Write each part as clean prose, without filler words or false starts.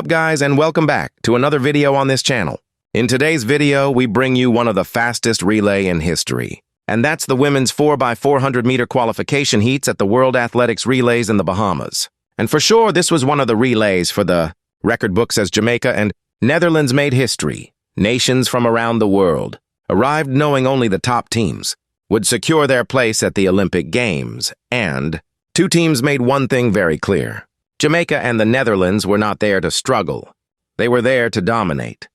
What's up guys, and welcome back to another video on this channel. In today's video, we bring you one of the fastest relay in history. And that's the women's 4x400m qualification heats at the World Athletics Relays in the Bahamas. And for sure, this was one of the relays for the record books as Jamaica and Netherlands made history. Nations from around the world arrived knowing only the top teams would secure their place at the Olympic Games. And two teams made one thing very clear. Jamaica and the Netherlands were not there to struggle. They were there to dominate.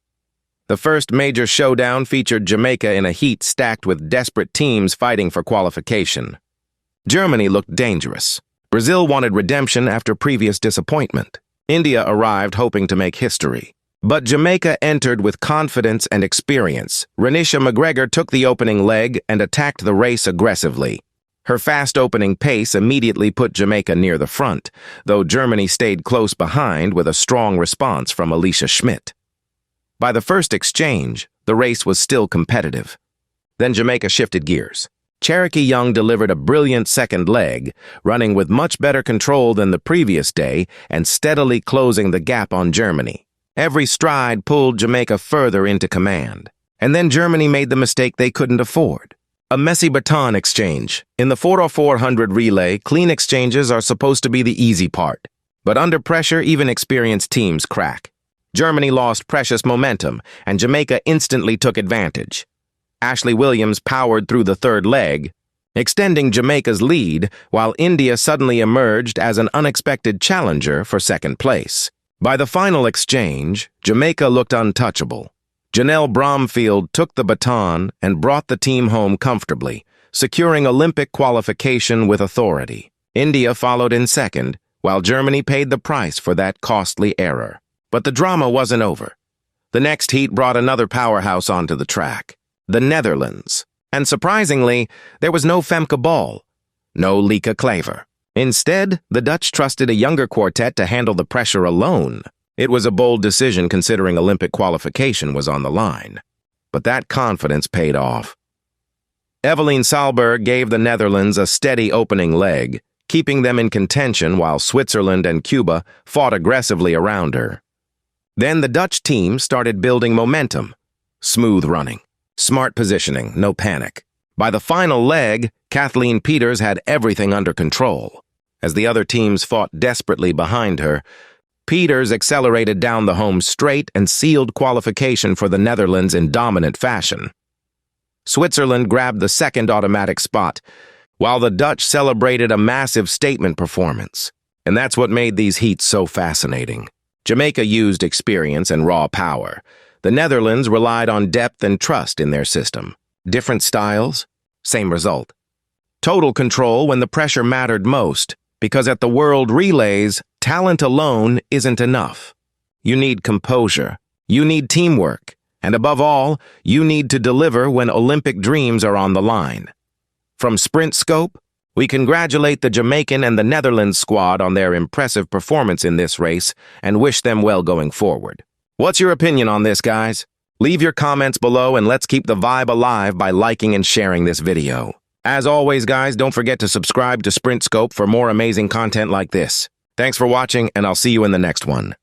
The first major showdown featured Jamaica in a heat stacked with desperate teams fighting for qualification. Germany looked dangerous. Brazil wanted redemption after previous disappointment. India arrived hoping to make history. But Jamaica entered with confidence and experience. Renisha McGregor took the opening leg and attacked the race aggressively. Her fast opening pace immediately put Jamaica near the front, though Germany stayed close behind with a strong response from Alicia Schmidt. By the first exchange, the race was still competitive. Then Jamaica shifted gears. Cherokee Young delivered a brilliant second leg, running with much better control than the previous day and steadily closing the gap on Germany. Every stride pulled Jamaica further into command. And then Germany made the mistake they couldn't afford. A messy baton exchange. In the 4x400 relay, clean exchanges are supposed to be the easy part. But under pressure, even experienced teams crack. Germany lost precious momentum, and Jamaica instantly took advantage. Ashley Williams powered through the third leg, extending Jamaica's lead, while India suddenly emerged as an unexpected challenger for second place. By the final exchange, Jamaica looked untouchable. Janelle Bromfield took the baton and brought the team home comfortably, securing Olympic qualification with authority. India followed in second, while Germany paid the price for that costly error. But the drama wasn't over. The next heat brought another powerhouse onto the track, the Netherlands. And surprisingly, there was no Femke Bol, no Lieke Klaver. Instead, the Dutch trusted a younger quartet to handle the pressure alone. It was a bold decision considering Olympic qualification was on the line. But that confidence paid off. Evelien Salberg gave the Netherlands a steady opening leg, keeping them in contention while Switzerland and Cuba fought aggressively around her. Then the Dutch team started building momentum. Smooth running, smart positioning, no panic. By the final leg, Kathleen Peters had everything under control. As the other teams fought desperately behind her, Peters accelerated down the home straight and sealed qualification for the Netherlands in dominant fashion. Switzerland grabbed the second automatic spot, while the Dutch celebrated a massive statement performance. And that's what made these heats so fascinating. Jamaica used experience and raw power. The Netherlands relied on depth and trust in their system. Different styles, same result. Total control when the pressure mattered most, because at the World Relays, talent alone isn't enough. You need composure, you need teamwork, and above all, you need to deliver when Olympic dreams are on the line. From Sprint Scope, we congratulate the Jamaican and the Netherlands squad on their impressive performance in this race and wish them well going forward. What's your opinion on this, guys? Leave your comments below and let's keep the vibe alive by liking and sharing this video. As always, guys, don't forget to subscribe to Sprint Scope for more amazing content like this. Thanks for watching, and I'll see you in the next one.